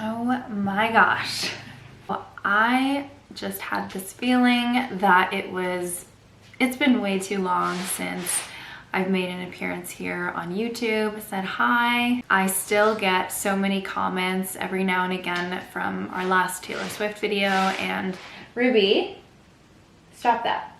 Oh my gosh. Well, I just had this feeling that it's been way too long since I've made an appearance here on YouTube, said hi. I still get so many comments every now and again from our last Taylor Swift video, and Ruby, stop that.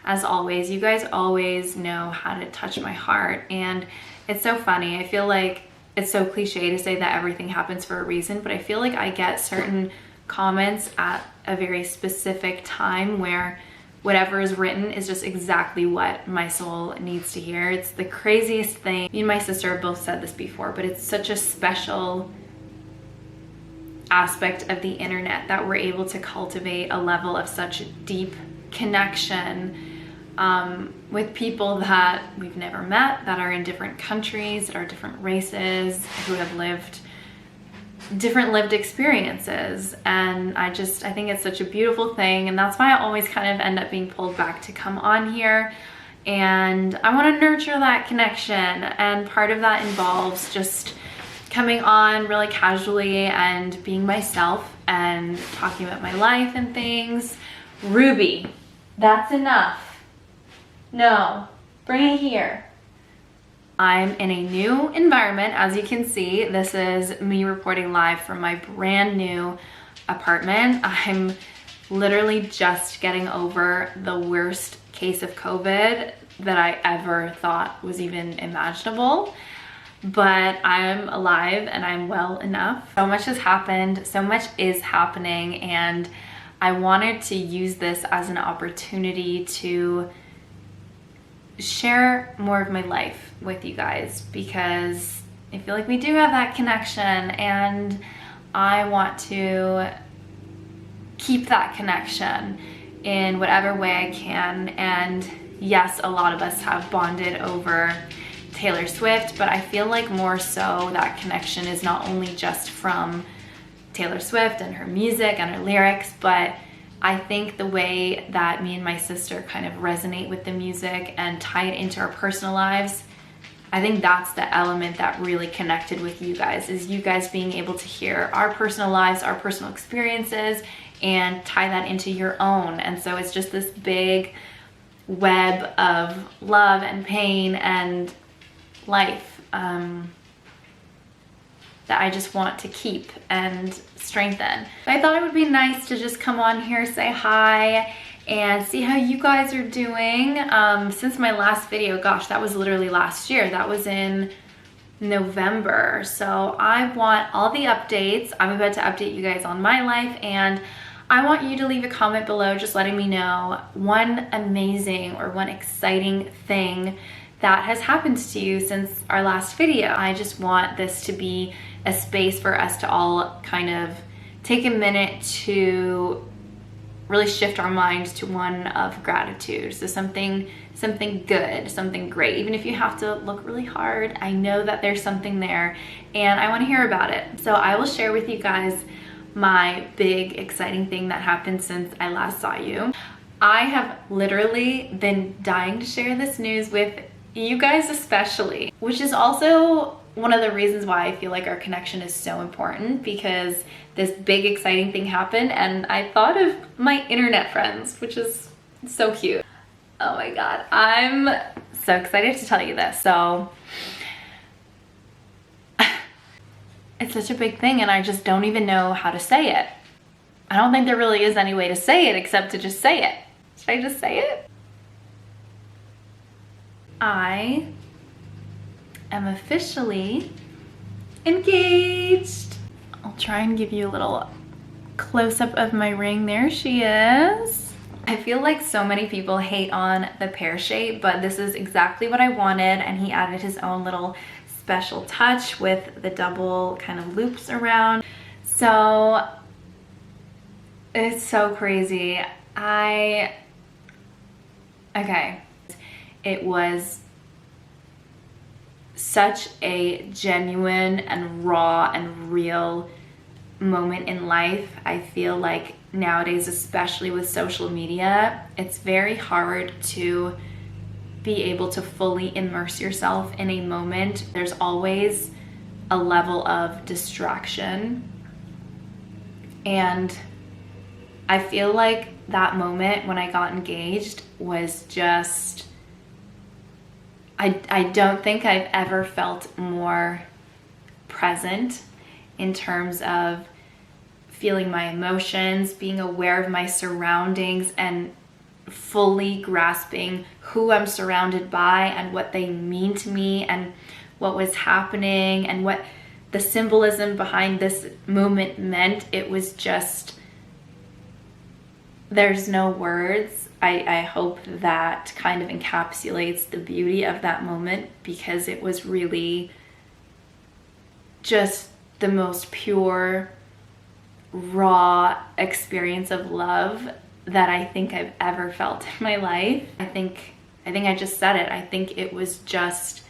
As always, you guys always know how to touch my heart, and it's so funny. I feel like it's so cliche to say that everything happens for a reason, but I feel like I get certain comments at a very specific time where whatever is written is just exactly what my soul needs to hear. It's the craziest thing. Me and my sister have both said this before, but it's such a special aspect of the internet that we're able to cultivate a level of such deep connection with people that we've never met, that are in different countries, that are different races, who have lived different lived experiences. And I think it's such a beautiful thing, and that's why I always kind of end up being pulled back to come on here. And I want to nurture that connection, and part of that involves just coming on really casually and being myself and talking about my life and things. Ruby, that's enough. No, bring it here. I'm in a new environment. As you can see, this is me reporting live from my brand new apartment. I'm literally just getting over the worst case of COVID that I ever thought was even imaginable. But I'm alive and I'm well enough. So much has happened, so much is happening, and I wanted to use this as an opportunity to share more of my life with you guys, because I feel like we do have that connection, and I want to keep that connection in whatever way I can. And yes, a lot of us have bonded over Taylor Swift, but I feel like more so that connection is not only just from Taylor Swift and her music and her lyrics, but I think the way that me and my sister kind of resonate with the music and tie it into our personal lives, I think that's the element that really connected with you guys, is you guys being able to hear our personal lives, our personal experiences, and tie that into your own. And so it's just this big web of love and pain and life that I just want to keep and strengthen. I thought it would be nice to just come on here, say hi, and see how you guys are doing. Since my last video, gosh, that was literally last year. That was in November. So I want all the updates. I'm about to update you guys on my life, and I want you to leave a comment below just letting me know one amazing or one exciting thing that has happened to you since our last video. I just want this to be a space for us to all kind of take a minute to really shift our minds to one of gratitude. So something good, something great. Even if you have to look really hard, I know that there's something there, and I want to hear about it. So I will share with you guys my big exciting thing that happened since I last saw you. I have literally been dying to share this news with you guys especially, which is also one of the reasons why I feel like our connection is so important, because this big exciting thing happened and I thought of my internet friends, which is so cute. Oh my god, I'm so excited to tell you this. So it's such a big thing and I just don't even know how to say it. I don't think there really is any way to say it except to just say it. Should I just say it? I am officially engaged. I'll try and give you a little close-up of my ring. There she is. I feel like so many people hate on the pear shape, but this is exactly what I wanted, and he added his own little special touch with the double kind of loops around. So it's so crazy. Okay. It was such a genuine and raw and real moment in life. I feel like nowadays, especially with social media, it's very hard to be able to fully immerse yourself in a moment. There's always a level of distraction And I feel like that moment when I got engaged was just, I don't think I've ever felt more present in terms of feeling my emotions, being aware of my surroundings, and fully grasping who I'm surrounded by and what they mean to me and what was happening and what the symbolism behind this moment meant. It was just, there's no words. I hope that kind of encapsulates the beauty of that moment, because it was really just the most pure, raw experience of love that I think I've ever felt in my life. I think I just said it. I think it was just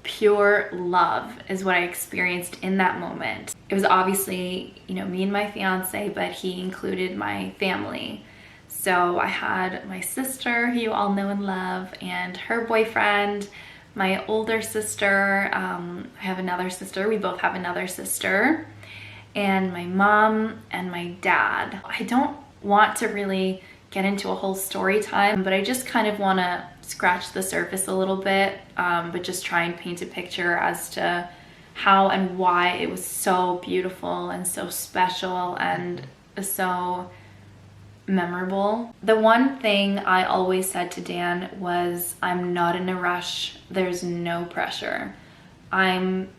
pure love is what I experienced in that moment. It was obviously, you know, me and my fiance, but he included my family. So I had my sister, who you all know and love, and her boyfriend, my older sister. I have another sister. We both have another sister. And my mom and my dad. I don't want to really get into a whole story time, but I just kind of want to scratch the surface a little bit, but just try and paint a picture as to how and why it was so beautiful and so special and so memorable. The one thing I always said to Dan was, I'm not in a rush. There's no pressure. I'm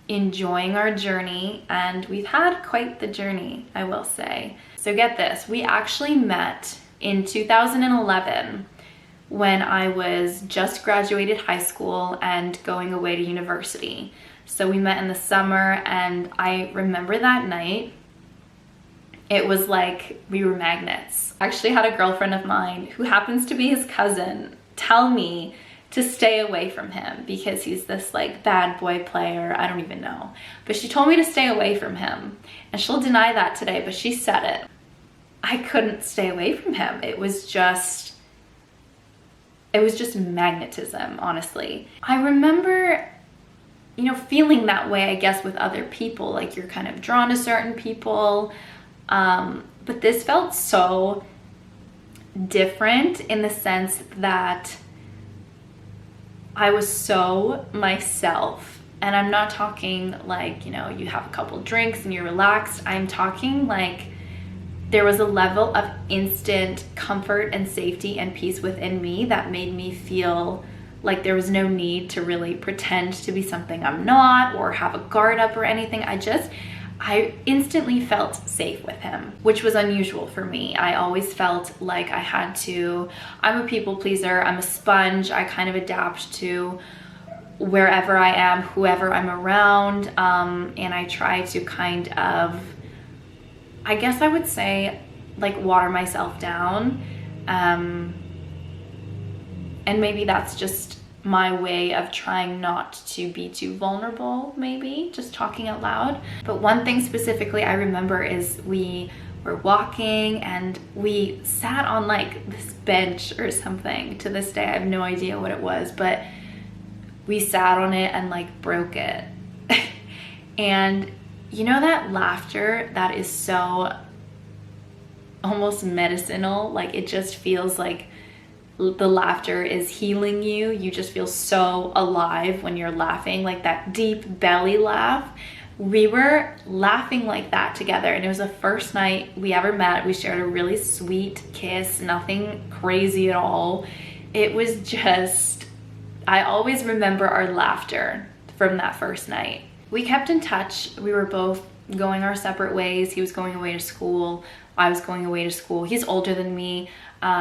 enjoying our journey, and we've had quite the journey, I will say. So get this, we actually met in 2011 when I was just graduated high school and going away to university. So we met in the summer, and I remember that night, it was like we were magnets. I actually had a girlfriend of mine who happens to be his cousin tell me to stay away from him because he's this like bad boy player. I don't even know. But she told me to stay away from him. And she'll deny that today, but she said it. I couldn't stay away from him. It was just magnetism, honestly. I remember, you know, feeling that way, I guess, with other people. Like you're kind of drawn to certain people. But this felt so different in the sense that I was so myself. And I'm not talking like, you know, you have a couple drinks and you're relaxed. I'm talking like there was a level of instant comfort and safety and peace within me that made me feel like there was no need to really pretend to be something I'm not or have a guard up or anything. I instantly felt safe with him, which was unusual for me. I always felt like I had to, I'm a people pleaser, I'm a sponge, I kind of adapt to wherever I am, whoever I'm around, and I try to kind of, I guess I would say, like water myself down, and maybe that's just my way of trying not to be too vulnerable, maybe, just talking out loud. But one thing specifically I remember is we were walking and we sat on like this bench or something. To this day, I have no idea what it was, but we sat on it and like broke it. And you know that laughter that is so almost medicinal, like it just feels like the laughter is healing you. You just feel so alive when you're laughing, like that deep belly laugh. We were laughing like that together, and it was the first night we ever met. We shared a really sweet kiss, nothing crazy at all. It was just, I always remember our laughter from that first night. We kept in touch. We were both going our separate ways. He was going away to school. I was going away to school. He's older than me.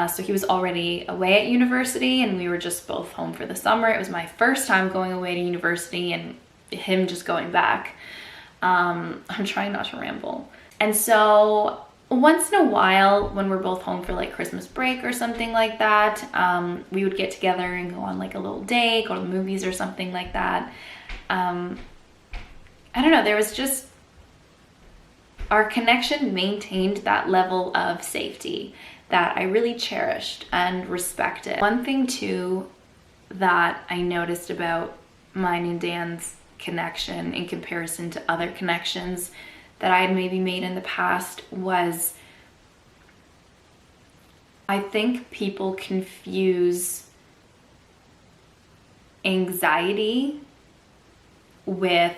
So he was already away at university, and we were just both home for the summer. It was my first time going away to university and him just going back. I'm trying not to ramble. And so once in a while, when we're both home for like Christmas break or something like that, we would get together and go on like a little date, go to the movies or something like that. I don't know, there was just, our connection maintained that level of safety that I really cherished and respected. One thing too that I noticed about mine and Dan's connection in comparison to other connections that I had maybe made in the past was, I think people confuse anxiety with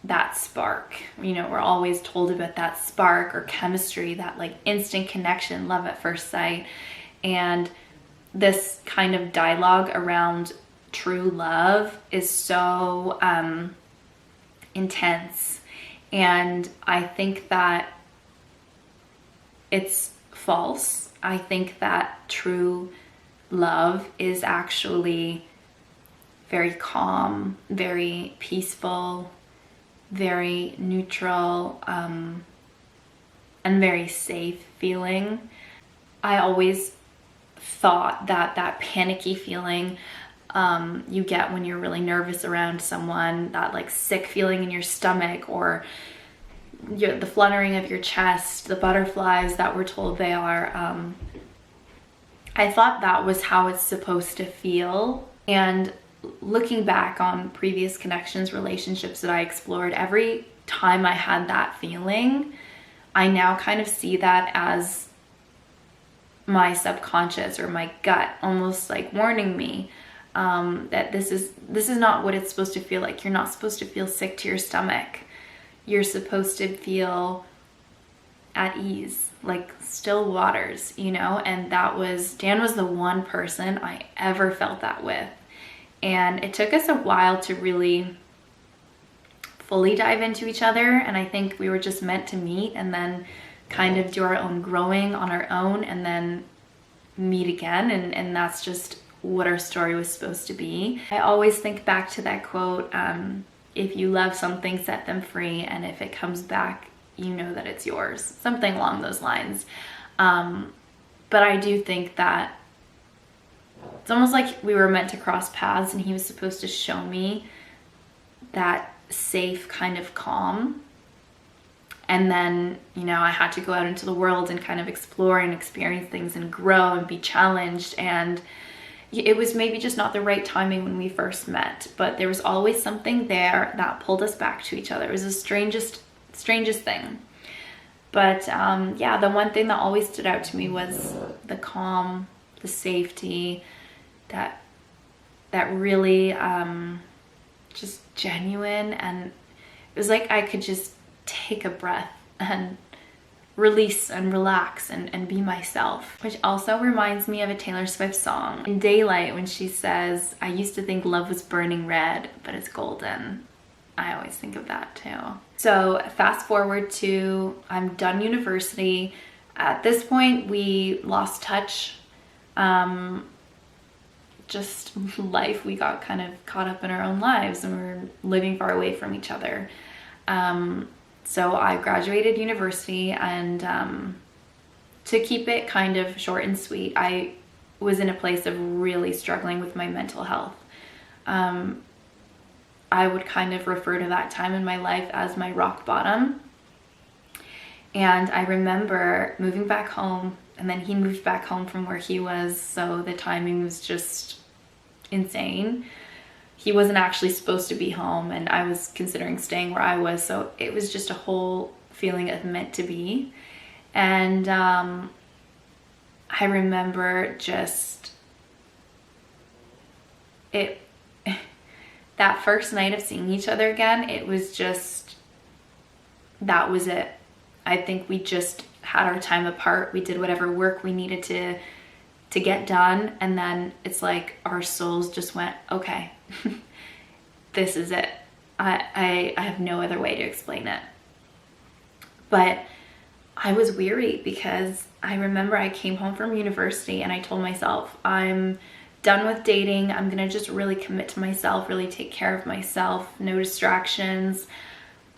that spark. You know, we're always told about that spark or chemistry, that like instant connection, love at first sight. And this kind of dialogue around true love is so intense. And I think that it's false. I think that true love is actually very calm, very peaceful, very neutral, and very safe feeling. I always thought that that panicky feeling you get when you're really nervous around someone, that like sick feeling in your stomach, or the fluttering of your chest, the butterflies that we're told they are, I thought that was how it's supposed to feel. And looking back on previous connections, relationships that I explored, every time I had that feeling, I now kind of see that as my subconscious or my gut almost like warning me that this is not what it's supposed to feel like. You're not supposed to feel sick to your stomach. You're supposed to feel at ease, like still waters, you know? And Dan was the one person I ever felt that with. And it took us a while to really fully dive into each other. And I think we were just meant to meet and then kind of do our own growing on our own and then meet again. And that's just what our story was supposed to be. I always think back to that quote, if you love something, set them free. And if it comes back, you know that it's yours. Something along those lines. But I do think that it's almost like we were meant to cross paths, and he was supposed to show me that safe kind of calm. And then, you know, I had to go out into the world and kind of explore and experience things and grow and be challenged. And it was maybe just not the right timing when we first met, but there was always something there that pulled us back to each other. It was the strangest thing. But yeah, the one thing that always stood out to me was the calm, the safety, that really just genuine. And it was like I could just take a breath and release and relax and be myself. Which also reminds me of a Taylor Swift song, in Daylight, when she says, I used to think love was burning red, but it's golden. I always think of that too. So fast forward to, I'm done university. At this point, we lost touch. Just life, we got kind of caught up in our own lives and we were living far away from each other. So I graduated university, and to keep it kind of short and sweet, I was in a place of really struggling with my mental health. I would kind of refer to that time in my life as my rock bottom. And I remember moving back home, and then he moved back home from where he was, so the timing was just insane. He wasn't actually supposed to be home, and I was considering staying where I was, so it was just a whole feeling of meant to be. And I remember just that first night of seeing each other again, it was just, that was it. I think we just had our time apart. We did whatever work we needed to get done, and then it's like our souls just went, okay, this is it. I have no other way to explain it. But I was weary because I remember I came home from university and I told myself, I'm done with dating. I'm gonna just really commit to myself, really take care of myself, no distractions.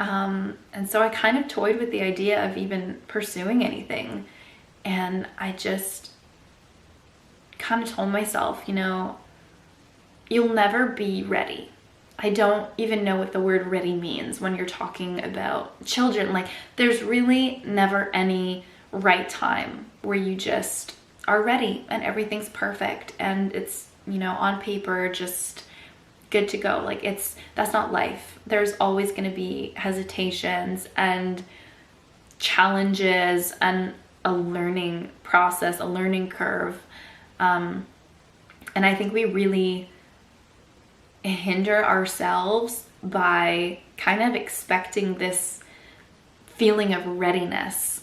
And so I kind of toyed with the idea of even pursuing anything. And I just kind of told myself, you know, you'll never be ready. I don't even know what the word ready means when you're talking about children. Like, there's really never any right time where you just are ready and everything's perfect and it's, you know, on paper just good to go. Like that's not life. There's always going to be hesitations and challenges and a learning process, a learning curve. And I think we really hinder ourselves by kind of expecting this feeling of readiness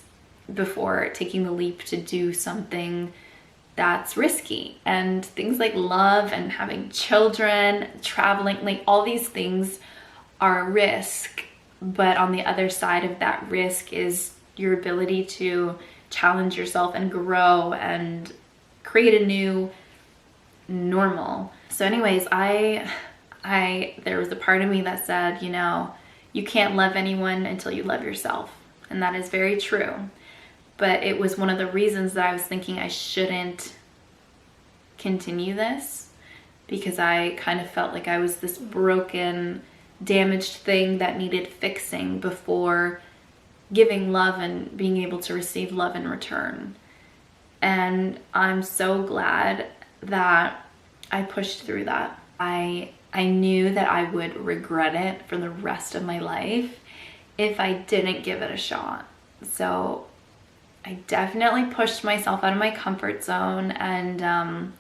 before taking the leap to do something that's risky. And things like love and having children, traveling, like all these things are a risk. But on the other side of that risk is your ability to challenge yourself and grow and create a new normal. So anyways, there was a part of me that said, you know, you can't love anyone until you love yourself. And that is very true. But it was one of the reasons that I was thinking I shouldn't continue this, because I kind of felt like I was this broken, damaged thing that needed fixing before giving love and being able to receive love in return. And I'm so glad that I pushed through that. I knew that I would regret it for the rest of my life if I didn't give it a shot. So I definitely pushed myself out of my comfort zone, and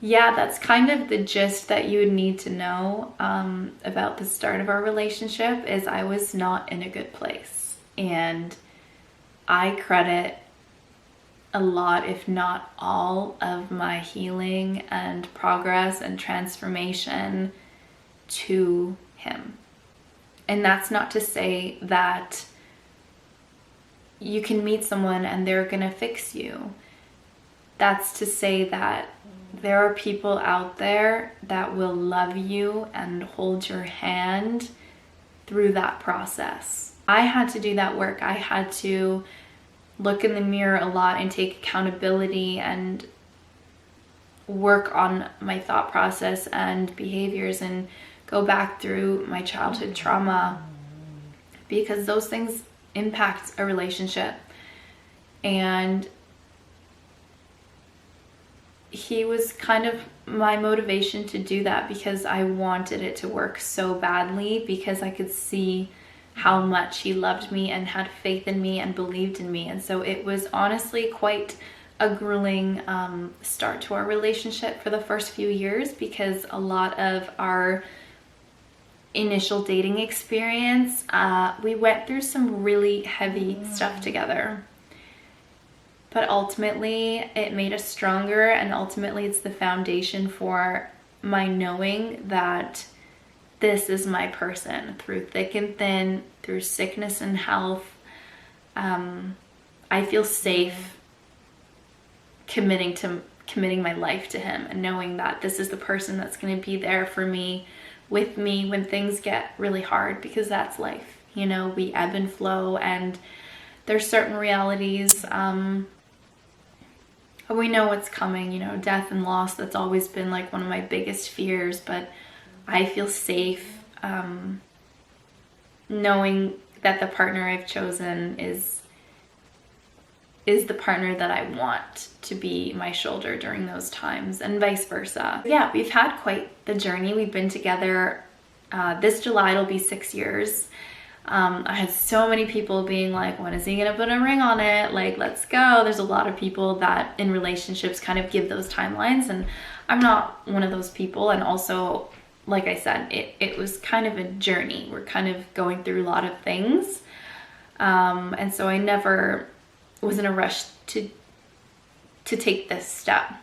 yeah, that's kind of the gist that you would need to know about the start of our relationship. Is I was not in a good place, and I credit a lot, if not all, of my healing and progress and transformation to him. And that's not to say that you can meet someone and they're gonna fix you. That's to say that there are people out there that will love you and hold your hand through that process. I had to do that work. I had to look in the mirror a lot and take accountability and work on my thought process and behaviors and go back through my childhood trauma, because those things impact a relationship. And he was kind of my motivation to do that, because I wanted it to work so badly, because I could see how much he loved me and had faith in me and believed in me. And so it was honestly quite a grueling start to our relationship for the first few years, because a lot of our initial dating experience, we went through some really heavy stuff together. But ultimately, it made us stronger, and ultimately it's the foundation for my knowing that this is my person through thick and thin, through sickness and health. I feel safe committing my life to him, and knowing that this is the person that's going to be there for me, with me when things get really hard, because that's life. You know, we ebb and flow, and there's certain realities. We know what's coming, you know, death and loss. That's always been like one of my biggest fears, but I feel safe knowing that the partner I've chosen is the partner that I want to be my shoulder during those times, and vice versa. Yeah, we've had quite the journey. We've been together, this July it'll be 6 years. I had so many people being like, when is he gonna put a ring on it? Like, let's go. There's a lot of people that in relationships kind of give those timelines, and I'm not one of those people. And also, like I said, it was kind of a journey. We're kind of going through a lot of things. And so I never was in a rush to take this step.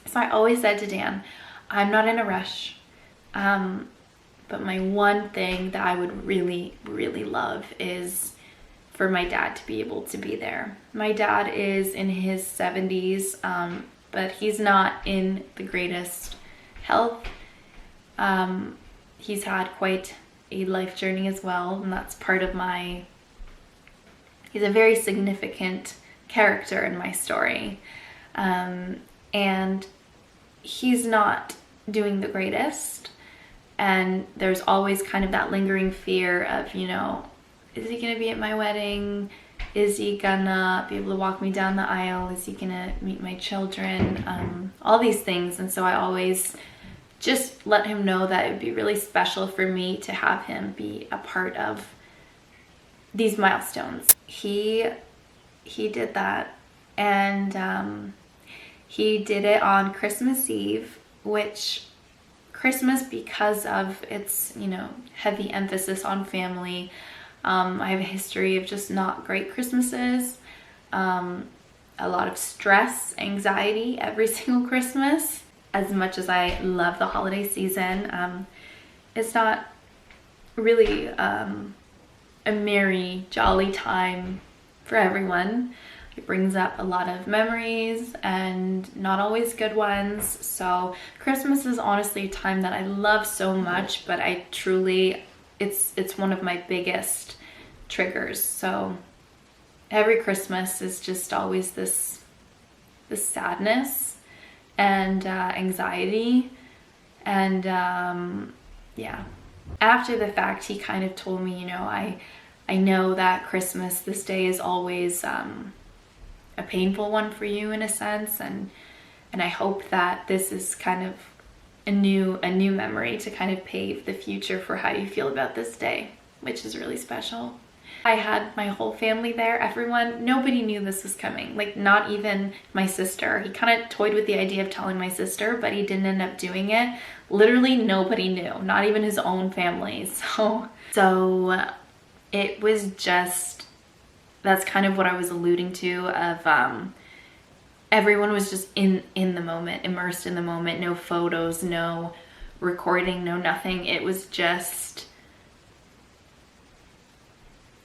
So I always said to Dan, I'm not in a rush. But my one thing that I would really, really love is for my dad to be able to be there. My dad is in his 70s, but he's not in the greatest health. He's had quite a life journey as well, and that's part of he's a very significant character in my story. And he's not doing the greatest. And there's always kind of that lingering fear of, you know, is he gonna be at my wedding? Is he gonna be able to walk me down the aisle? Is he gonna meet my children? All these things. And so I always just let him know that it would be really special for me to have him be a part of these milestones. He did that, and he did it on Christmas Eve, which Christmas, because of its, you know, heavy emphasis on family, I have a history of just not great Christmases, a lot of stress, anxiety every single Christmas. As much as I love the holiday season, it's not really a merry, jolly time for everyone. It brings up a lot of memories and not always good ones. So Christmas is honestly a time that I love so much, but I truly, it's one of my biggest triggers. So every Christmas is just always this sadness and anxiety. And yeah, after the fact, he kind of told me, you know, I know that Christmas, this day is always a painful one for you in a sense, and I hope that this is kind of a new memory to kind of pave the future for how you feel about this day, which is really special. I had my whole family there, everyone. Nobody knew this was coming, like not even my sister. He kind of toyed with the idea of telling my sister, but he didn't end up doing it. Literally nobody knew, not even his own family. So it was just, that's kind of what I was alluding to of everyone was just in the moment, immersed in the moment. No photos, no recording, no nothing. It was just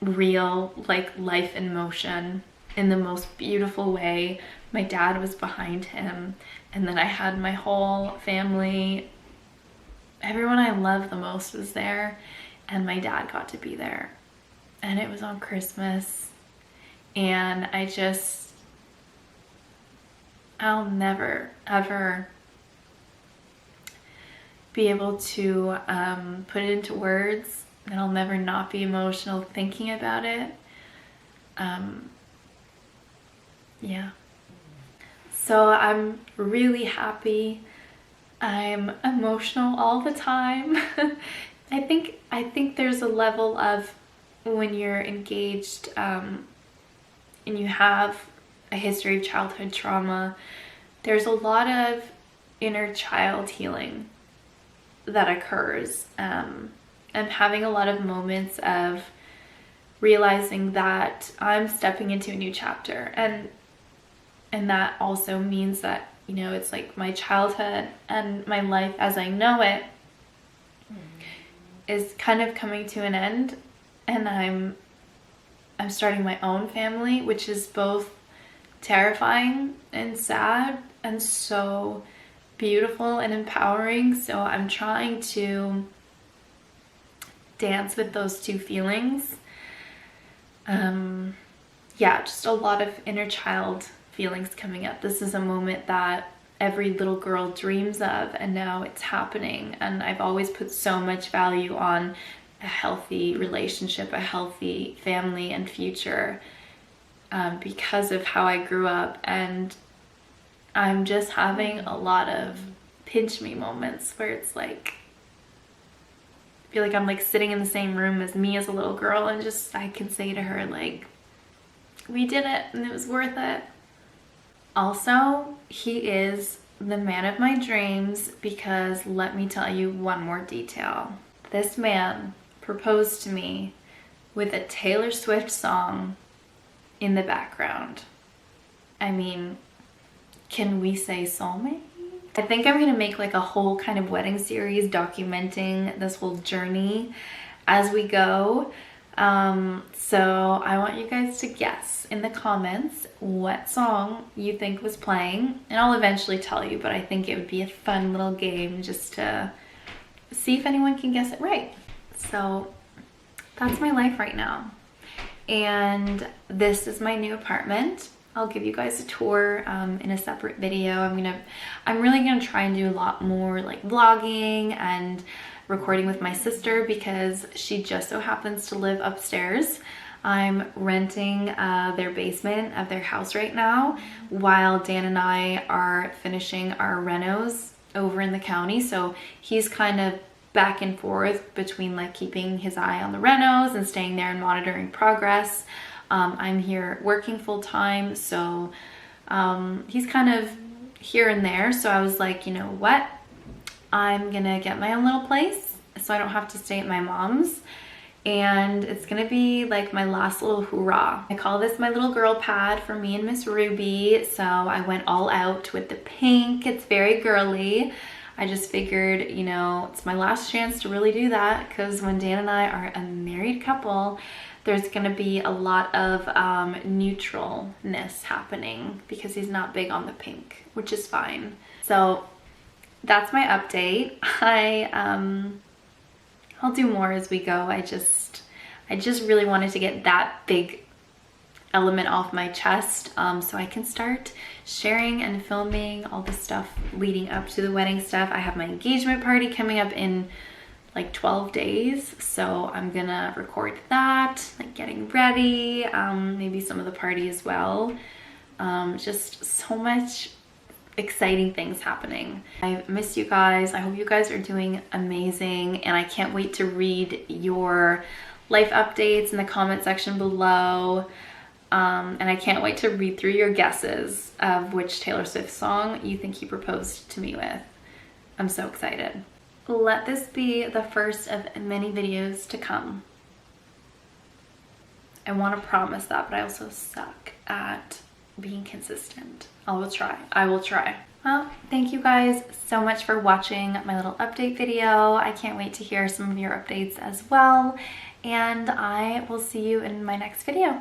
real, like life in motion in the most beautiful way. My dad was behind him, and then I had my whole family, everyone I love the most was there, and my dad got to be there, and it was on Christmas. And I'll never ever be able to put it into words, and I'll never not be emotional thinking about it. Yeah. So I'm really happy. I'm emotional all the time. I think there's a level of when you're engaged and you have a history of childhood trauma, there's a lot of inner child healing that occurs. I'm having a lot of moments of realizing that I'm stepping into a new chapter, and that also means that, you know, it's like my childhood and my life as I know it is kind of coming to an end, and I'm starting my own family, which is both terrifying and sad and so beautiful and empowering. So I'm trying to dance with those two feelings. Yeah, just a lot of inner child feelings coming up. This is a moment that every little girl dreams of, and now it's happening. And I've always put so much value on a healthy relationship, a healthy family and future, because of how I grew up. And I'm just having a lot of pinch me moments where it's like, I feel like I'm like sitting in the same room as me as a little girl, and just I can say to her like, we did it and it was worth it. Also, he is the man of my dreams, because let me tell you one more detail. This man proposed to me with a Taylor Swift song in the background. I mean, can we say soulmate? I think I'm gonna make like a whole kind of wedding series documenting this whole journey as we go. So I want you guys to guess in the comments what song you think was playing, and I'll eventually tell you, but I think it would be a fun little game just to see if anyone can guess it right. So that's my life right now, and this is my new apartment. I'll give you guys a tour in a separate video. I'm really gonna try and do a lot more like vlogging and recording with my sister, because she just so happens to live upstairs. I'm renting their basement of their house right now while Dan and I are finishing our renos over in the county, so he's kind of back and forth between like keeping his eye on the renos and staying there and monitoring progress. I'm here working full time, so he's kind of here and there. So I was like, you know what? I'm gonna get my own little place so I don't have to stay at my mom's. And it's gonna be like my last little hoorah. I call this my little girl pad for me and Miss Ruby. So I went all out with the pink. It's very girly. I just figured, you know, it's my last chance to really do that, because when Dan and I are a married couple, there's gonna be a lot of neutralness happening because he's not big on the pink, which is fine. So that's my update. I'll do more as we go. I just really wanted to get that big element off my chest, so I can start sharing and filming all the stuff leading up to the wedding stuff. I have my engagement party coming up in like 12 days, so I'm gonna record that, like getting ready, maybe some of the party as well. Just so much exciting things happening. I miss you guys. I hope you guys are doing amazing, and I can't wait to read your life updates in the comment section below. And I can't wait to read through your guesses of which Taylor Swift song you think he proposed to me with. I'm so excited. Let this be the first of many videos to come. I want to promise that, but I also suck at being consistent. I will try. Well, thank you guys so much for watching my little update video. I can't wait to hear some of your updates as well. And I will see you in my next video.